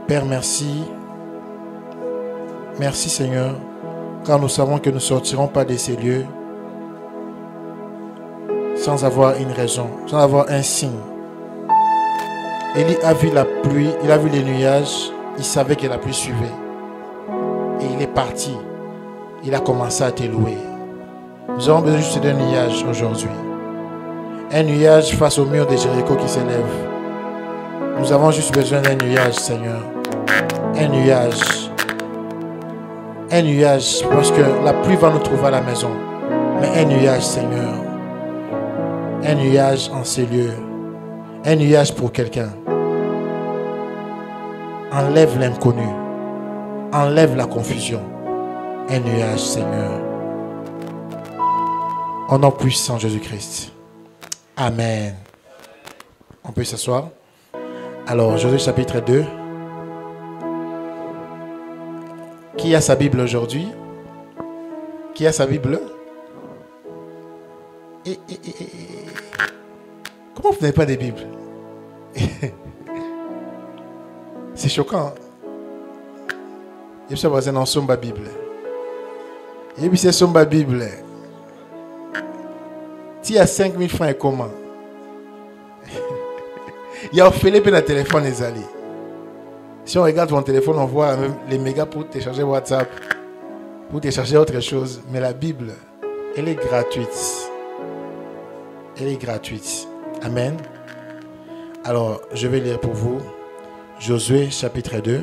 Père, merci. Merci Seigneur, car nous savons que nous ne sortirons pas de ces lieux sans avoir une raison, sans avoir un signe. Élie a vu la pluie, il a vu les nuages, il savait que la pluie suivait. Et il est parti. Il a commencé à te louer. Nous avons besoin juste d'un nuage aujourd'hui. Un nuage face au mur de Jéricho qui s'élève. Nous avons juste besoin d'un nuage, Seigneur. Un nuage. Un nuage, parce que la pluie va nous trouver à la maison. Mais un nuage, Seigneur. Un nuage en ces lieux. Un nuage pour quelqu'un. Enlève l'inconnu. Enlève la confusion. Un nuage, Seigneur. Au nom puissant Jésus-Christ. Amen. On peut s'asseoir. Alors, Josué chapitre 2. Qui a sa Bible aujourd'hui? Qui a sa Bible? Comment vous n'avez pas de Bible? C'est choquant. Je suis basé dans Somba Bible. Et puis c'est Somba Bible. Tu as 5000 francs et comment? Il y a Philippe dans le téléphone, les alliés. Si on regarde ton téléphone, on voit même les mégas pour télécharger WhatsApp, pour télécharger autre chose. Mais la Bible, elle est gratuite. Elle est gratuite. Amen. Alors, je vais lire pour vous Josué chapitre 2,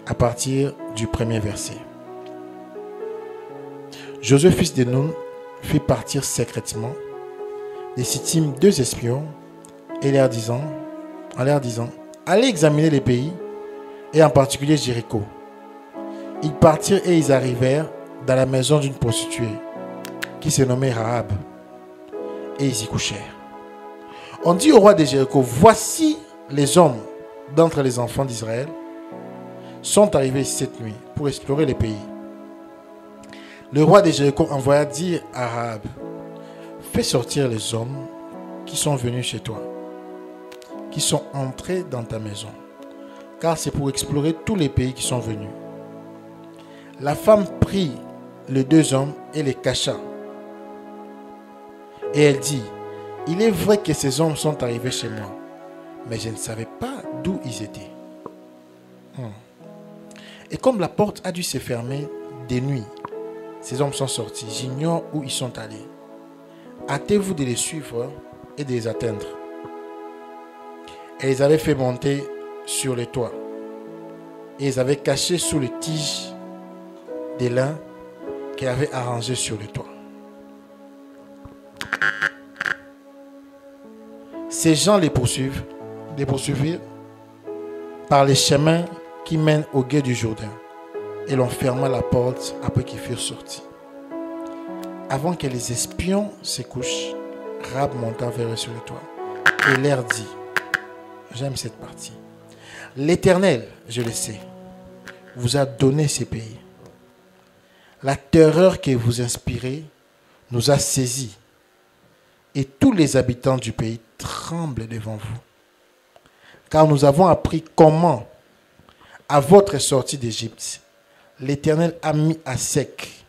à partir du premier verset. Josué, fils de Nun, fit partir secrètement de Sittim 2 espions et en leur disant, allez examiner les pays, et en particulier Jéricho. Ils partirent et ils arrivèrent dans la maison d'une prostituée qui se nommait Rahab, et ils y couchèrent. On dit au roi de Jéricho, voici les hommes d'entre les enfants d'Israël sont arrivés cette nuit pour explorer les pays. Le roi de Jéricho envoya dire à Rahab, fais sortir les hommes qui sont venus chez toi, qui sont entrés dans ta maison, car c'est pour explorer tous les pays qui sont venus. La femme prit les 2 hommes et les cacha. Et elle dit, il est vrai que ces hommes sont arrivés chez moi, mais je ne savais pas d'où ils étaient. Et comme la porte a dû se fermer de nuit, ces hommes sont sortis. J'ignore où ils sont allés. Hâtez-vous de les suivre et de les atteindre. Et les avaient fait monter sur les toits. Et les avaient cachés sous les tiges de lin qu'elle avait arrangées sur les toits. Ces gens les poursuivirent par les chemins qui mènent au gué du Jourdain. Et l'on ferma la porte après qu'ils furent sortis. Avant que les espions se couchent, Rahab monta vers eux sur le toit et leur dit, j'aime cette partie, l'Éternel, je le sais, vous a donné ces pays. La terreur que vous inspirez nous a saisis et tous les habitants du pays tremblent devant vous. Car nous avons appris comment, à votre sortie d'Égypte, l'Éternel a mis à sec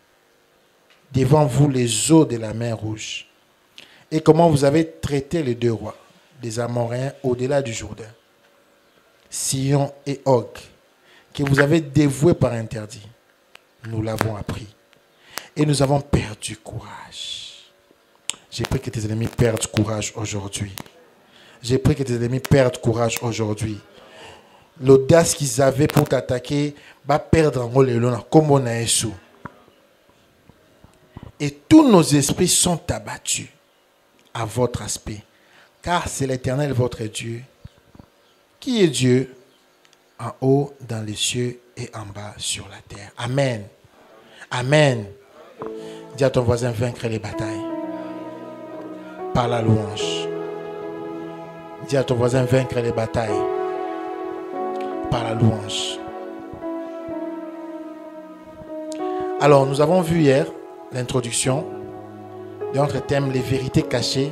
devant vous les eaux de la mer Rouge. Et comment vous avez traité les 2 rois, des Amoréens au-delà du Jourdain, Sihon et Og, que vous avez dévoués par interdit. Nous l'avons appris. Et nous avons perdu courage. J'ai pris que tes ennemis perdent courage aujourd'hui. J'ai pris que tes ennemis perdent courage aujourd'hui. L'audace qu'ils avaient pour t'attaquer va perdre en le comme on a échoué. Et tous nos esprits sont abattus à votre aspect. Car c'est l'Éternel votre Dieu, qui est Dieu en haut dans les cieux et en bas sur la terre. Amen. Amen. Dis à ton voisin, vaincre les batailles par la louange. Dis à ton voisin, vaincre les batailles par la louange. Alors, nous avons vu hier l'introduction de notre thème, les vérités cachées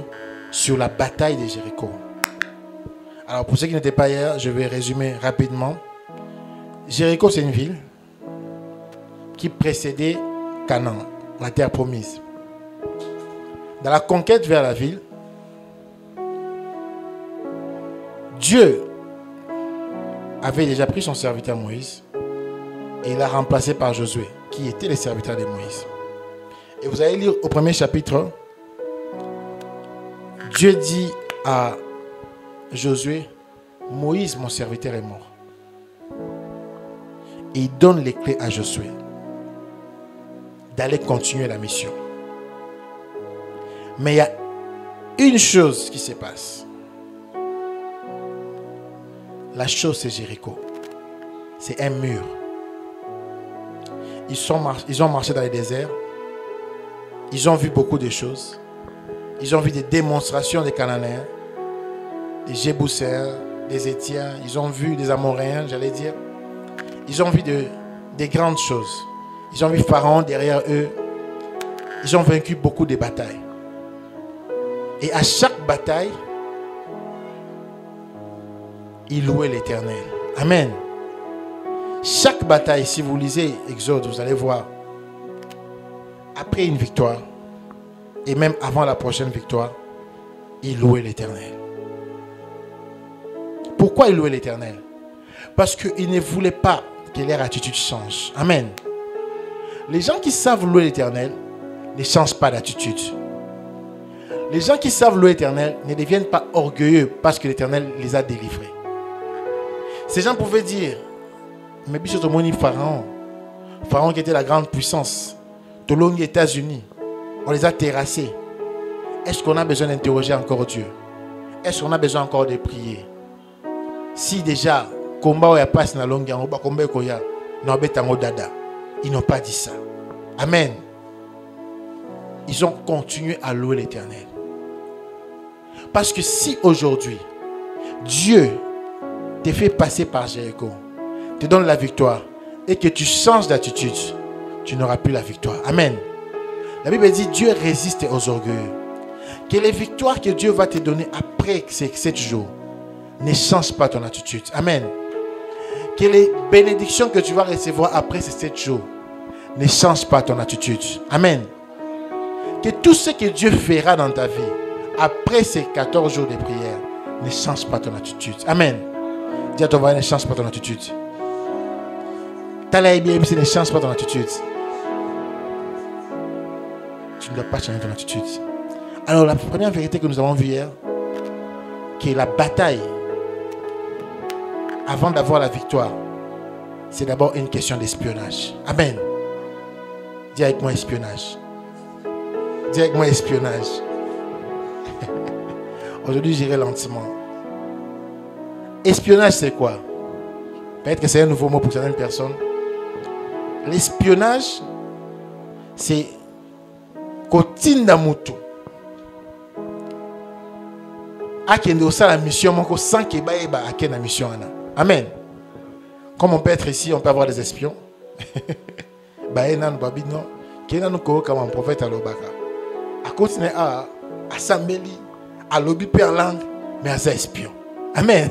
sur la bataille de Jéricho. Alors pour ceux qui n'étaient pas hier, je vais résumer rapidement. Jéricho, c'est une ville qui précédait Canaan, la terre promise. Dans la conquête vers la ville, Dieu avait déjà pris son serviteur Moïse et il l'a remplacé par Josué, qui était le serviteur de Moïse. Et vous allez lire au premier chapitre, Dieu dit à Josué, Moïse, mon serviteur, est mort. Et il donne les clés à Josué d'aller continuer la mission. Mais il y a une chose qui se passe. La chose, c'est Jéricho. C'est un mur. Ils ont marché dans les déserts. Ils ont vu beaucoup de choses. Ils ont vu des démonstrations des Cananéens, des Jébuséens, des Étiens. Ils ont vu des Amoréens, j'allais dire. Ils ont vu des grandes choses. Ils ont vu Pharaon derrière eux. Ils ont vaincu beaucoup de batailles. Et à chaque bataille, ils louaient l'Éternel. Amen. Chaque bataille, si vous lisez Exode, vous allez voir, après une victoire, et même avant la prochaine victoire, ils louaient l'Éternel. Pourquoi ils louaient l'Éternel? Parce qu'ils ne voulaient pas que leur attitude change. Amen. Les gens qui savent louer l'Éternel ne changent pas d'attitude. Les gens qui savent louer l'Éternel ne deviennent pas orgueilleux parce que l'Éternel les a délivrés. Ces gens pouvaient dire, mais biso tomoni Pharaon, Pharaon qui était la grande puissance, Tolongi États-Unis, on les a terrassés. Est-ce qu'on a besoin d'interroger encore Dieu? Est-ce qu'on a besoin encore de prier? Si déjà, combat ou passe na longue, on va combattre koya, dada. Ils n'ont pas dit ça. Amen. Ils ont continué à louer l'Éternel. Parce que si aujourd'hui, Dieu te fait passer par Jéricho, te donne la victoire et que tu changes d'attitude, tu n'auras plus la victoire. Amen. La Bible dit Dieu résiste aux orgueilleux. Que les victoires que Dieu va te donner après ces 7 jours ne changent pas ton attitude. Amen. Que les bénédictions que tu vas recevoir après ces 7 jours ne changent pas ton attitude. Amen. Que tout ce que Dieu fera dans ta vie après ces 14 jours de prière ne change pas ton attitude. Amen. Dis à ton voisin, ne change pas ton attitude. Ta IBMC ne change pas ton attitude. Tu ne dois pas changer ton attitude. Alors la première vérité que nous avons vue hier, qui est la bataille avant d'avoir la victoire, c'est d'abord une question d'espionnage. Amen. Dis avec moi espionnage. Dis avec moi espionnage. Aujourd'hui, j'irai lentement. Espionnage, c'est quoi? Peut-être que c'est un nouveau mot pour certaines personnes. L'espionnage, c'est kotinda mutu. Akende osa la mission moko sans que baeba akende la mission ana. Amen. Comme on peut être ici, on peut avoir des espions. Baena no babino, kena no ko comme un prophète à l'obaka. A continuer à assembler, à lobby per langue, mais à espion. Amen.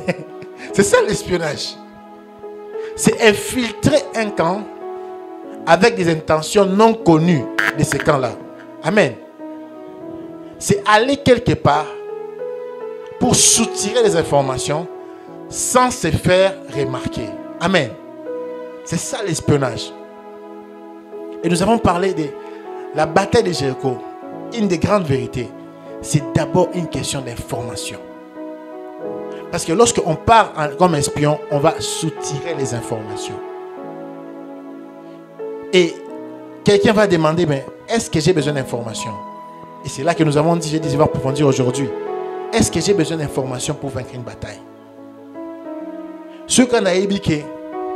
C'est ça l'espionnage. C'est infiltrer un camp avec des intentions non connues de ce camp-là. Amen. C'est aller quelque part pour soutirer les informations sans se faire remarquer. Amen. C'est ça l'espionnage. Et nous avons parlé de la bataille de Jéricho. Une des grandes vérités, c'est d'abord une question d'information. Parce que lorsqu'on part comme espion, on va soutirer les informations. Et quelqu'un va demander, mais est-ce que j'ai besoin d'informations? Et c'est là que nous avons dit, j'ai dit, je vais approfondir aujourd'hui. Est-ce que j'ai besoin d'informations pour vaincre une bataille? Ce qu'on a ébiqué,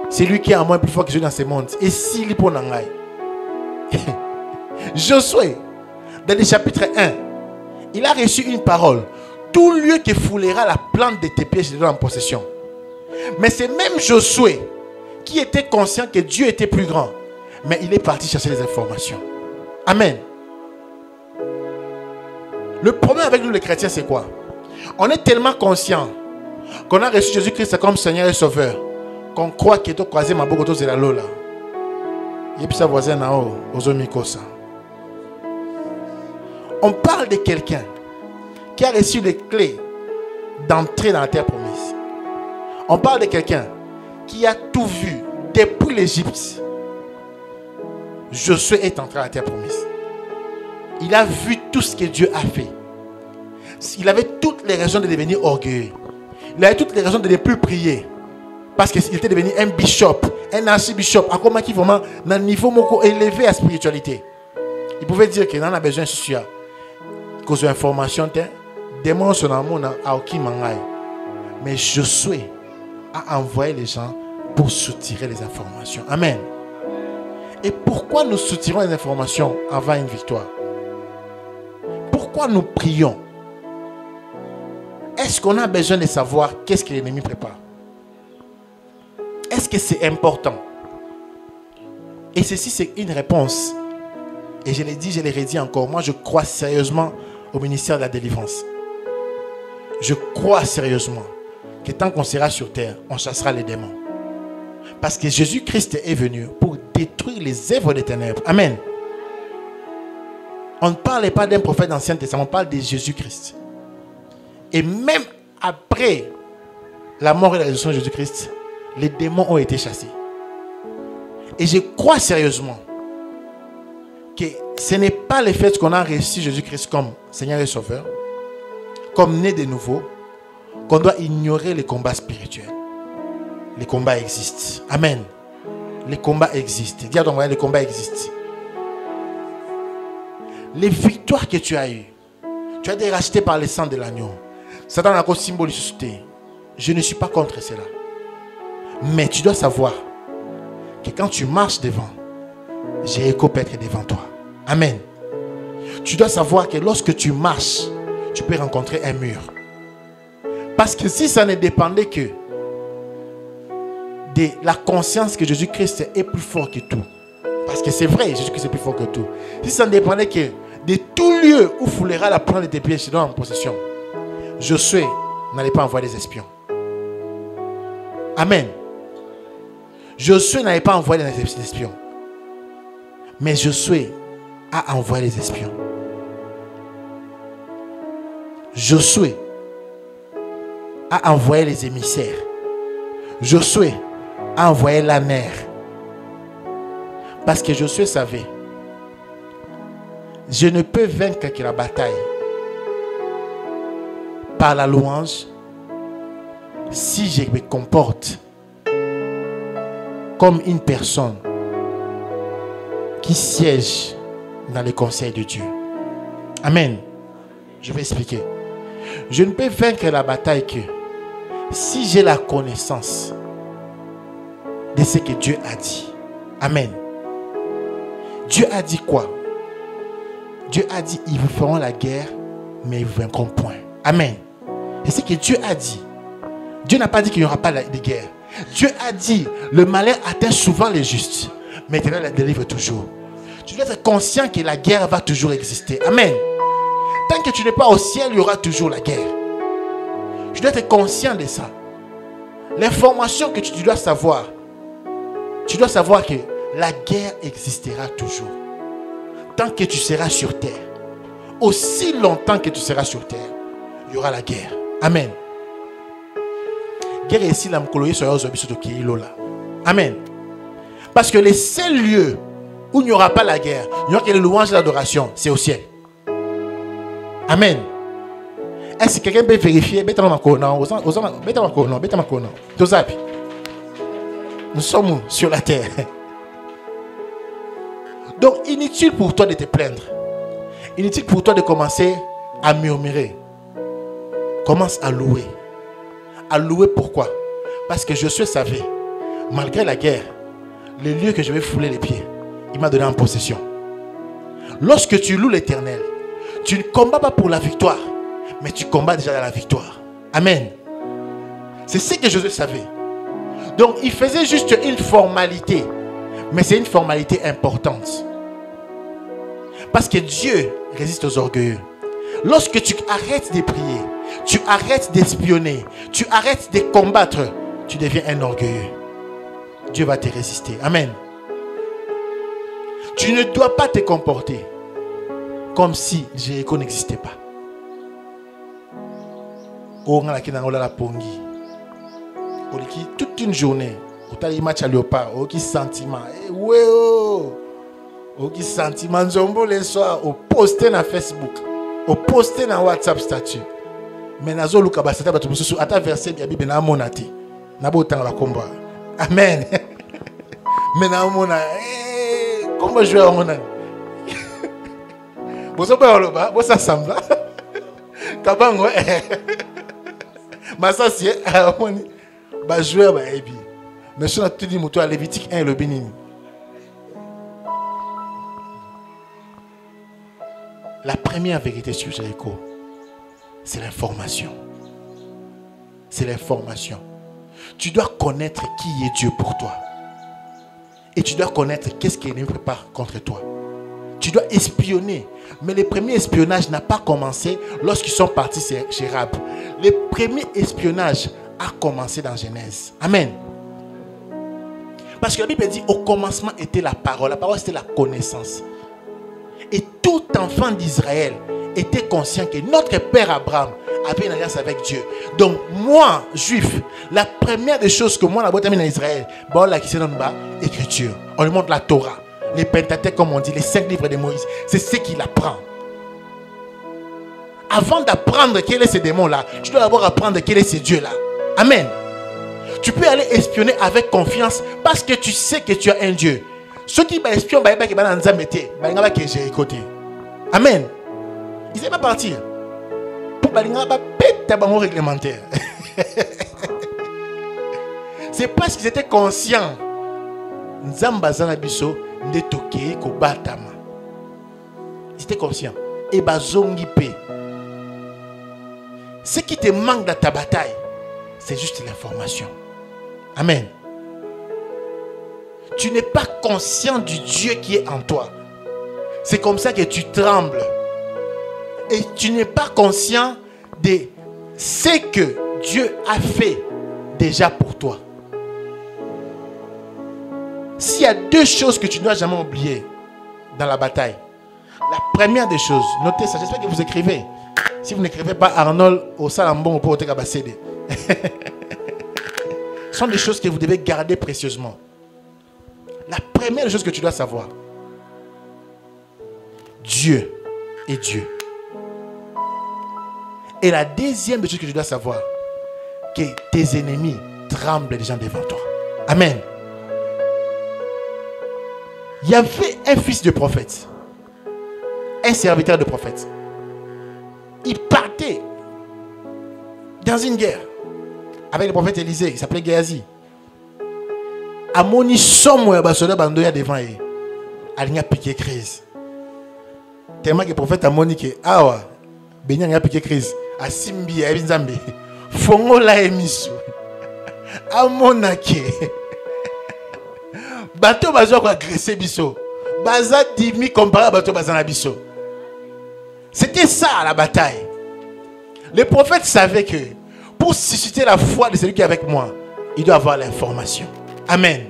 c'est lui qui est en moi plus fort que je dans ce monde. Et s'il est pour Nangaï, Josué, dans le chapitre 1, il a reçu une parole. Tout lieu qui foulera la plante de tes pieds, je te donne en possession. Mais c'est même Josué qui était conscient que Dieu était plus grand. Mais il est parti chercher les informations. Amen. Le problème avec nous les chrétiens, c'est quoi? On est tellement conscient qu'on a reçu Jésus-Christ comme Seigneur et Sauveur qu'on croit qu'il est croisé ma bokoto de la lola. Et puis sa voisine là-haut, aux mikosa. On parle de quelqu'un qui a reçu les clés d'entrer dans la terre promise. On parle de quelqu'un qui a tout vu depuis l'Égypte. Josué est entré à la terre promise. Il a vu tout ce que Dieu a fait. Il avait toutes les raisons de devenir orgueilleux. Il avait toutes les raisons de ne plus prier. Parce qu'il était devenu un bishop, un archibishop, à comment qui vraiment dans un niveau élevé à spiritualité. Il pouvait dire qu'il en a besoin de ça. Cause d'information, démon son amour à Okimangai. Mais Josué a envoyé les gens pour soutirer les informations. Amen. Et pourquoi nous soutirons les informations avant une victoire? Pourquoi nous prions? Est-ce qu'on a besoin de savoir qu'est-ce que l'ennemi prépare? Est-ce que c'est important? Et ceci, c'est une réponse. Et je l'ai dit, je l'ai redit encore. Moi, je crois sérieusement au ministère de la délivrance. Je crois sérieusement que tant qu'on sera sur terre, on chassera les démons. Parce que Jésus-Christ est venu pour détruire les œuvres des ténèbres. Amen. On ne parle pas d'un prophète d'Ancien Testament, on parle de Jésus-Christ. Et même après la mort et la résurrection de Jésus-Christ, les démons ont été chassés. Et je crois sérieusement que ce n'est pas le fait qu'on a reçu Jésus-Christ comme Seigneur et Sauveur, comme né de nouveau, qu'on doit ignorer les combats spirituels. Les combats existent. Amen. Les combats existent. Dis à ton voisin, les combats existent. Les victoires que tu as eues, tu as été racheté par le sang de l'agneau. Satan a encore symbolisé. Je ne suis pas contre cela. Mais tu dois savoir que quand tu marches devant, Jéricho peut être devant toi. Amen. Tu dois savoir que lorsque tu marches, tu peux rencontrer un mur. Parce que si ça ne dépendait que de la conscience que Jésus-Christ est plus fort que tout. Parce que c'est vrai, Jésus-Christ est plus fort que tout. Si ça ne dépendait que de tout lieu où foulera la plante de tes pieds, je donne en possession. Josué n'allait pas envoyer des espions. Amen. Josué n'allait pas envoyer des espions. Mais Josué a envoyé les espions. Josué a envoyé les émissaires. Josué a envoyé la mer. Parce que Josué savait, je ne peux vaincre que la bataille par la louange si je me comporte comme une personne qui siège dans le conseil de Dieu. Amen. Je vais expliquer. Je ne peux vaincre la bataille que si j'ai la connaissance de ce que Dieu a dit. Amen. Dieu a dit quoi? Dieu a dit, ils vous feront la guerre, mais ils ne vous vaincront point. Amen. C'est ce que Dieu a dit. Dieu n'a pas dit qu'il n'y aura pas de guerre. Dieu a dit, le malheur atteint souvent les justes, mais l'Éternel la délivre toujours. Tu dois être conscient que la guerre va toujours exister. Amen. Tant que tu n'es pas au ciel, il y aura toujours la guerre. Tu dois être conscient de ça. L'information que tu dois savoir que la guerre existera toujours. Tant que tu seras sur terre, aussi longtemps que tu seras sur terre, il y aura la guerre. Amen. Guerre ici, la mkoloye sur Lola. Amen. Parce que les seuls lieux où il n'y aura pas la guerre, il n'y aura que les louanges et l'adoration, c'est au ciel. Amen. Est-ce que quelqu'un peut vérifier? Nous sommes sur la terre. Donc, inutile pour toi de te plaindre. Inutile pour toi de commencer à murmurer. Commence à louer. À louer pourquoi? Parce que Josué savait, malgré la guerre, le lieu que je vais fouler les pieds, il m'a donné en possession. Lorsque tu loues l'Éternel, tu ne combats pas pour la victoire, mais tu combats déjà dans la victoire. Amen. C'est ce que Josué savait. Donc, il faisait juste une formalité, mais c'est une formalité importante. Parce que Dieu résiste aux orgueilleux, Lorsque tu arrêtes de prier, tu arrêtes d'espionner, tu arrêtes de combattre, tu deviens un orgueilleux. Dieu va te résister. Amen. Tu ne dois pas te comporter comme si Jéricho n'existait pas. Toute une journée, au match à léopard, au sentiment, au sentiment, le soir, au poster na Facebook, au poster na WhatsApp statut. Mais nazo luka basata batu mususu ata verset ya Bible na monati. Na botanga la combat. Amen. Mais na mona comment jouer en mona. Boso ba oloba, bosa samba. Kabango Masasi amoni ba jouer ba ebi. Mais sur la tout dit moto à Lévitique 1 le bénini. La première vérité sur Jéricho, c'est l'information. C'est l'information. Tu dois connaître qui est Dieu pour toi. Et tu dois connaître qu'est-ce qu'il ne prépare contre toi. Tu dois espionner. Mais le premier espionnage n'a pas commencé lorsqu'ils sont partis chez Rab. Le premier espionnage a commencé dans Genèse. Amen. Parce que la Bible dit au commencement était la parole. La parole c'était la connaissance. Et tout enfant d'Israël était conscient que notre père Abraham avait une alliance avec Dieu. Donc moi, juif, la première des choses que moi, la boîte en Israël, écriture. On lui montre la Torah, les Pentateuques comme on dit, les 5 livres de Moïse. C'est ce qu'il apprend. Avant d'apprendre quel est ce démon-là, tu dois d'abord apprendre quel est ce Dieu-là. Amen. Tu peux aller espionner avec confiance parce que tu sais que tu as un Dieu. Ceux qui espionnent, amen. Ils ne savent pas partir. Pour réglementaire. C'est parce qu'ils étaient conscients. Ils étaient conscients. Et ce qui te manque dans ta bataille, c'est juste l'information. Amen. Tu n'es pas conscient du Dieu qui est en toi. C'est comme ça que tu trembles. Et tu n'es pas conscient de ce que Dieu a fait déjà pour toi. S'il y a 2 choses que tu ne dois jamais oublier dans la bataille. La première des choses, notez ça, j'espère que vous écrivez. Si vous n'écrivez pas Arnold au Salambon ou pour Otekabasede. Ce sont des choses que vous devez garder précieusement. La première chose que tu dois savoir, Dieu est Dieu. Et la deuxième chose que tu dois savoir, que tes ennemis tremblent déjà devant toi. Amen. Il y avait un fils de prophète, un serviteur de prophète. Il partait dans une guerre avec le prophète Élisée, il s'appelait Géasi. Amoni somo ya basoda bandoya devant lui. Alinya piqué crise. Tellement que le prophète amoni que awa benya nga piqué crise. Asimbi ya binzambe. Fongo la emisu. Amona ke. Bato bazo ko agresser biso. Baza dimi comparé à bato bazana biso. C'était ça la bataille. Le prophète savait que pour susciter la foi de celui qui est avec moi, il doit avoir l'information. Amen.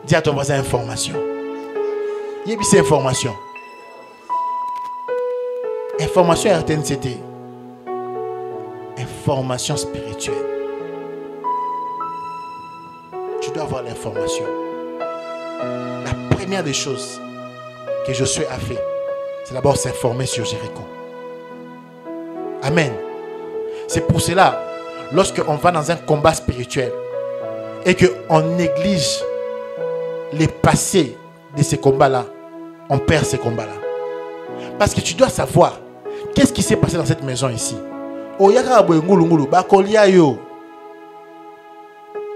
Dis à ton voisin information. Il y a cette information. Information RTNCT. Information spirituelle. Tu dois avoir l'information. La première des choses que Josué a fait, c'est d'abord s'informer sur Jéricho. Amen. C'est pour cela, lorsqu'on va dans un combat spirituel, et qu'on néglige les passés de ces combats-là, on perd ces combats-là. Parce que tu dois savoir qu'est-ce qui s'est passé dans cette maison ici.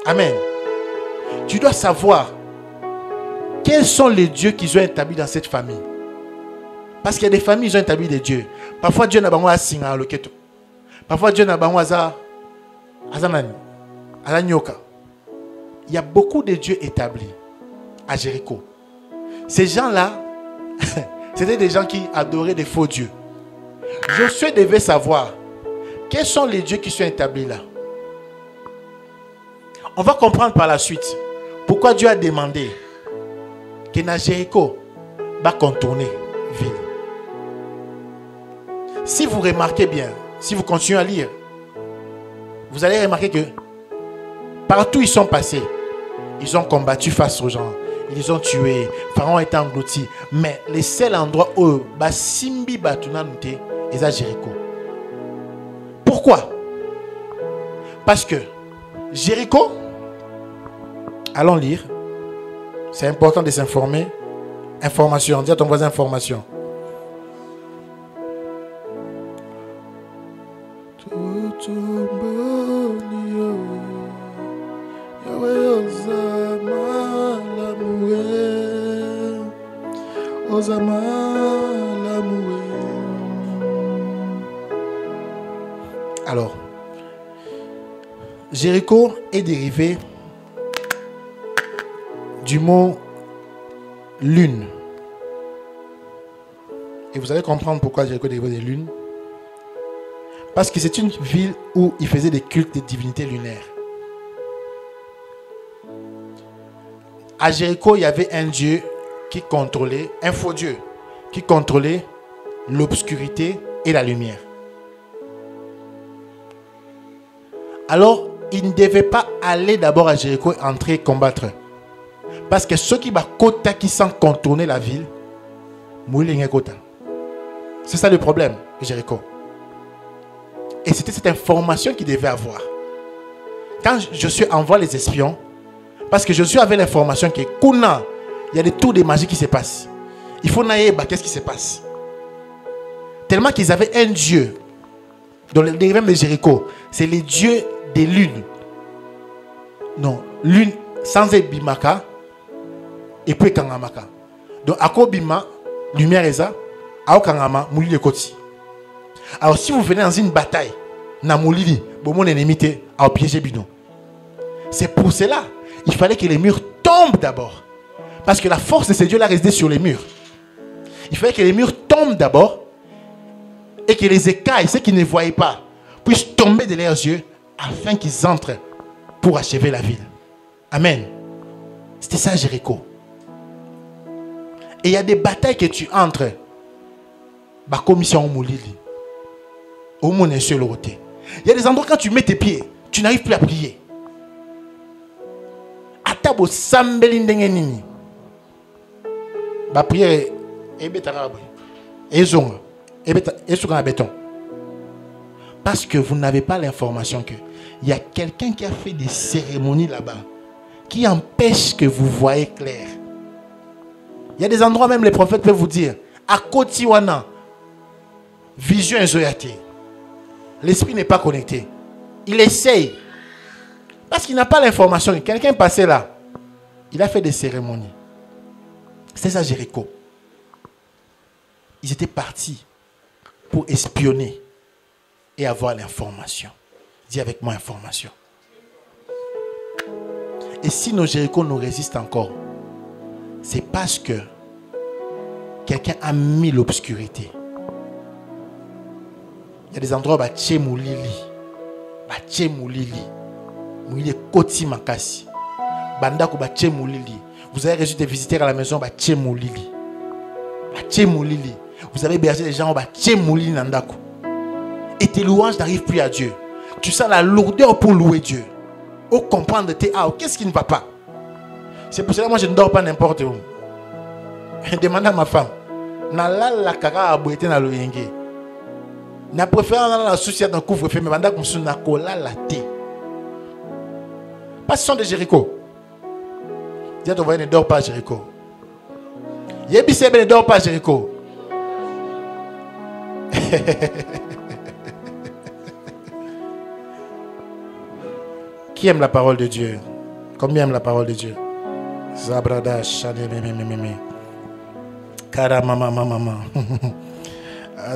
Amen. Tu dois savoir quels sont les dieux qu'ils ont établis dans cette famille. Parce qu'il y a des familles qui ont établi des dieux. Parfois Dieu n'a pas à signer le keto. Parfois Dieu n'a pas à nyoka. Il y a beaucoup de dieux établis à Jéricho. Ces gens-là, c'était des gens qui adoraient des faux dieux. Josué devait savoir quels sont les dieux qui sont établis là. On va comprendre par la suite pourquoi Dieu a demandé que dans Jéricho va contourner ville. Si vous remarquez bien, si vous continuez à lire, vous allez remarquer que partout où ils sont passés, ils ont combattu face aux gens. Ils les ont tués. Pharaon a été englouti. Mais les seuls endroits où Simbi Batuna Nute, ils à Jéricho. Pourquoi? Parce que Jéricho, allons lire. C'est important de s'informer. Information. Dis à ton voisin information. Alors, Jéricho est dérivé du mot lune. Et vous allez comprendre pourquoi Jéricho est dérivé des lunes. Parce que c'est une ville où ils faisaient des cultes des divinités lunaires. À Jéricho, il y avait un dieu qui contrôlait, un faux dieu, qui contrôlait l'obscurité et la lumière. Alors, il ne devait pas aller d'abord à Jéricho et entrer et combattre. Parce que ceux qui va kota qui sont contourner la ville, c'est ça le problème de Jéricho. Et c'était cette information qu'il devait avoir. Quand Josué envoie les espions, parce que Josué avait l'information que Kuna, il y a des tours de magie qui se passent. Il faut naïe, qu'est-ce qui se passe? Tellement qu'ils avaient un dieu dans le dérivé de Jéricho, c'est le dieu des lunes. Non, lune sans bimaka et puis kangamaka. Donc ako bima lumière eza, ao kangama mouli de koti. Alors si vous venez dans une bataille, na mouli bon mon ennemi a piégé bidon. C'est pour cela il fallait que les murs tombent d'abord, parce que la force de ces dieux là restait sur les murs. Il fallait que les murs tombent d'abord et que les écailles, ceux qui ne voyaient pas, puissent tomber de leurs yeux afin qu'ils entrent pour achever la ville. Amen. C'était ça Jéricho. Et il y a des batailles que tu entres. Bah commission moulili. Au monde est sur le côté. Il y a des endroits quand tu mets tes pieds, tu n'arrives plus à prier. Atabo sambelindengeni. Bah prière et bétarabé. Et zonga. Et sur un béton. Parce que vous n'avez pas l'information que il y a quelqu'un qui a fait des cérémonies là-bas qui empêche que vous voyez clair. Il y a des endroits même les prophètes peuvent vous dire à Kotiwana vision zoyate. L'esprit n'est pas connecté. Il essaye parce qu'il n'a pas l'information. Quelqu'un est passé là. Il a fait des cérémonies. C'est ça Jéricho. Ils étaient partis pour espionner et avoir l'information. Dis avec moi information. Et si nos Jéricho nous résistent encore, c'est parce que quelqu'un a mis l'obscurité. Il y a des endroits où il y a des koti makasi. Bandako ba tchemoulili. Vous avez reçu des visiteurs à la maison ba tchemoulili. Ba tchemoulili. Vous avez bergé des gens ba tchemoulili nandako. Et tes louanges n'arrivent plus à Dieu. Tu sens la lourdeur pour louer Dieu. Au comprendre tes qu'est-ce qui ne va pas? C'est pour cela que moi je ne dors pas n'importe où. Je demande à ma femme. Na la kaka aboité na loyenge. Na préféré dans la souci dans couvre-feu mais banda comme na kola la thé. Pas ce sont des Jéricho. Dis à ton voisin ne dors pas à Jéricho. Yebi Sebe ne dort pas à Jéricho. Qui aime la parole de Dieu? Combien aime la parole de Dieu? Zabrada shade meme. Kara mama.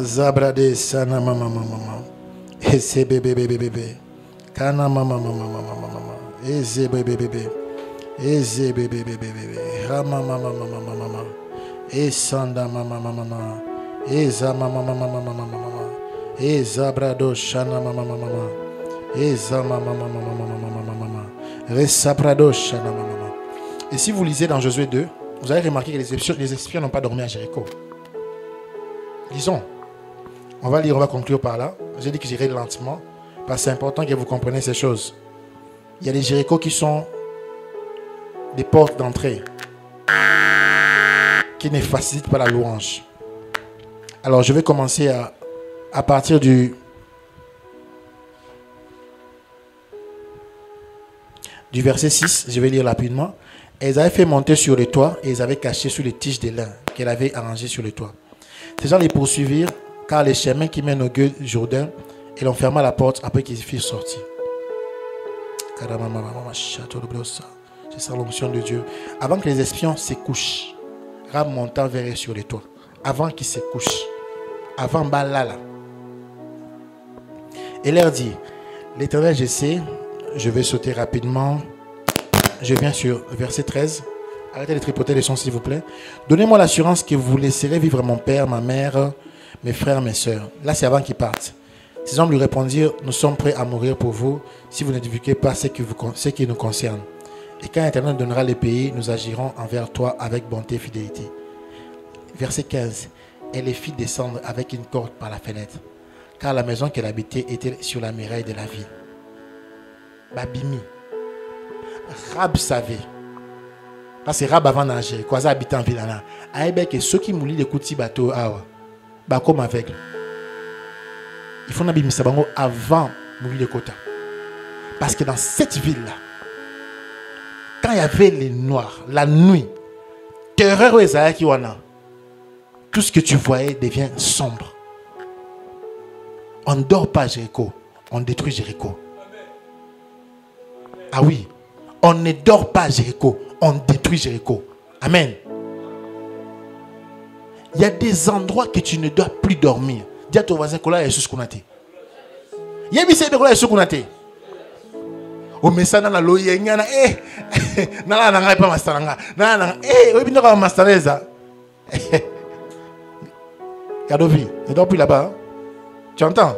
Zabrade sana mama. Ese bebe. Kana mama. Eze bebe. Eze bebe. Hama mama. Esanda mama. Eza mama. Ezabrado shana mama mama mama. Eza mama mama mama mama mama. Resabrado shana mama mama. Et si vous lisez dans Josué 2, vous allez remarquer que les espions n'ont pas dormi à Jéricho. Disons, on va lire, on va conclure par là. J'ai dit que j'irai lentement, parce que c'est important que vous compreniez ces choses. Il y a des Jéricho qui sont des portes d'entrée, qui ne facilitent pas la louange. Alors je vais commencer à partir du verset 6, je vais lire rapidement. Elles avaient fait monter sur le toit et ils avaient caché sous les tiges de lin qu'elle avait arrangées sur le toit. Ces gens les poursuivirent car les chemins qui mènent au gueux du Jourdain, et l'on ferma la porte après qu'ils furent sortis. C'est ça l'onction de Dieu. Avant que les espions se couchent, Rab montant vers eux sur le toit. Avant qu'ils se couchent. Avant Balala. Et leur dit, l'Éternel, je sais, je vais sauter rapidement. Je viens sur verset 13. Arrêtez de tripoter les sons, s'il vous plaît. Donnez-moi l'assurance que vous laisserez vivre mon père, ma mère, mes frères, mes sœurs. Là, c'est avant qu'ils partent. Ces hommes lui répondirent, nous sommes prêts à mourir pour vous si vous ne divulguez pas ce qui nous concerne. Et quand l'Éternel donnera les pays, nous agirons envers toi avec bonté et fidélité. Verset 15. Elle les fit descendre avec une corde par la fenêtre, car la maison qu'elle habitait était sur la muraille de la ville. Babimi. Rab savait. Parce que Rab avant d'agir, quoi ça habitait en ville. Aïe, que ceux qui moulent des coups de bateau, comme aveugle. Il faut n'abîmer ça avant mourir les quotas. Parce que dans cette ville-là, quand il y avait les noirs, la nuit, terreur aux Israéliens qui wana, tout ce que tu voyais devient sombre. On ne dort pas à Jéricho, on détruit Jéricho. Ah oui, on ne dort pas à Jéricho, on détruit Jéricho. Amen. Il y a des endroits que tu ne dois plus dormir. Dis à ton voisin que là, il y a Jesus Kounate. Il y a des gens qui ont Jesus Kounate. O mesana na loye ngana na la nga pa mastaranga na o bindo ka mastareza Kadovi ne dors plus là-bas. Tu entends?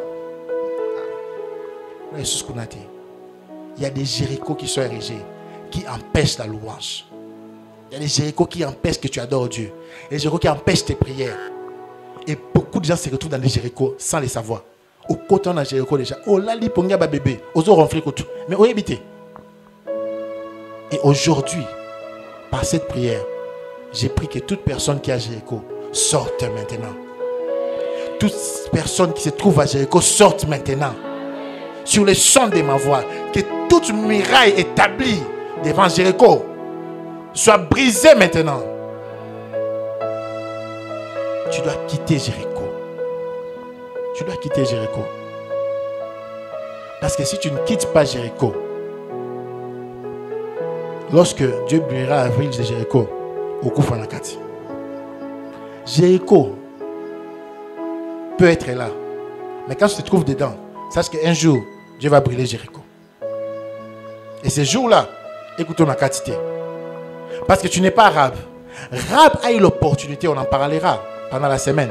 Jesus Kounate. Il y a des Jéricho qui sont érigés, qui empêchent la louange. Il y a des Jéricho qui empêchent que tu adores Dieu. Il y a des Jéricho qui empêchent tes prières. Et beaucoup de gens se retrouvent dans les Jéricho sans les savoir. Au côté de Jéricho déjà. Oh là, li ponga ba bébé. Ozo ronfler tout. Mais où habiter? Et aujourd'hui, par cette prière, j'ai pris que toute personne qui est à Jéricho sorte maintenant. Toute personne qui se trouve à Jéricho sorte maintenant. Sur le son de ma voix, que toute muraille établie devant Jéricho soit brisée maintenant. Tu dois quitter Jéricho. Tu dois quitter Jéricho. Parce que si tu ne quittes pas Jéricho, lorsque Dieu brûlera la ville de Jéricho, au coup Fanakati, Jéricho peut être là. Mais quand tu te trouves dedans, sache qu'un jour, Dieu va brûler Jéricho. Et ce jour-là, écoute ton akatité. Parce que tu n'es pas Rab. Rab a eu l'opportunité, on en parlera pendant la semaine,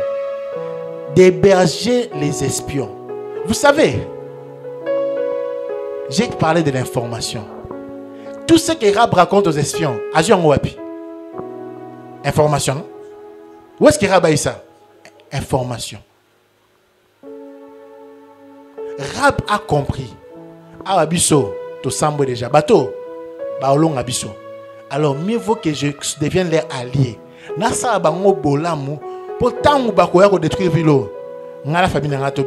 d'héberger les espions. Vous savez, j'ai parlé de l'information. Tout ce que Rab raconte aux espions, agit en Wapi. Information, non? Où est-ce que Rab a eu ça? Information. Rab a compris. Abisso, to sambo déjà. Bateau, baolong abisso. Alors, mieux vaut que je devienne leur allié. Nasa bango bolamu. Pourtant, on va détruire Vilo. La famille n'a pas.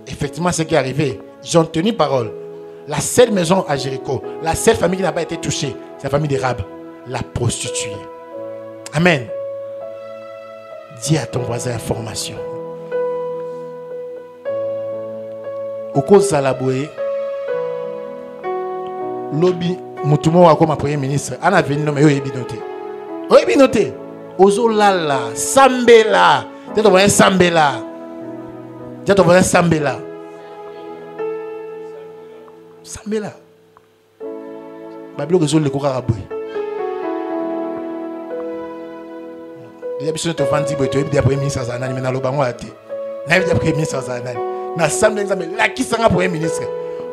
Effectivement, ce qui est arrivé, ils ont tenu parole. La seule maison à Jéricho, la seule famille qui n'a pas été touchée, c'est la famille des Rab, la prostituée. Amen. Dis à ton voisin information. Au cause Salaboué, lobby, Moutoumou a comme premier ministre, on a venu nommer Oebinoté. Oebinoté. Ozolala, Sambela. Tu vois un Sambela. Tu vois un Sambela. Sambela. Babilo que zol le kokaraboué. Il y a besoin de te vendre, tu es bien premier ministre, ça n'a pas été. Naïve premier ministre Zanani. N'assemblée nzambe la qui sera premier ministre.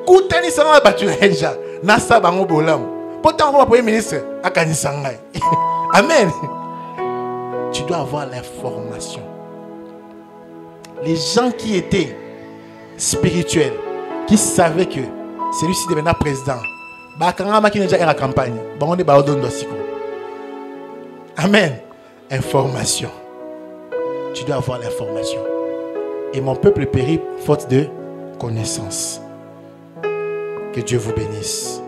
Koutani sera battu déjà. Nasa bango bolam. Pourtant on va premier ministre akani sangai. Amen. Tu dois avoir l'information. Les gens qui étaient spirituels, qui savaient que celui-ci devenait président, bakanga qui déjà la campagne. Bon on est ba odondo siko. Amen. Information. Tu dois avoir l'information. Et mon peuple périt faute de connaissance. Que Dieu vous bénisse.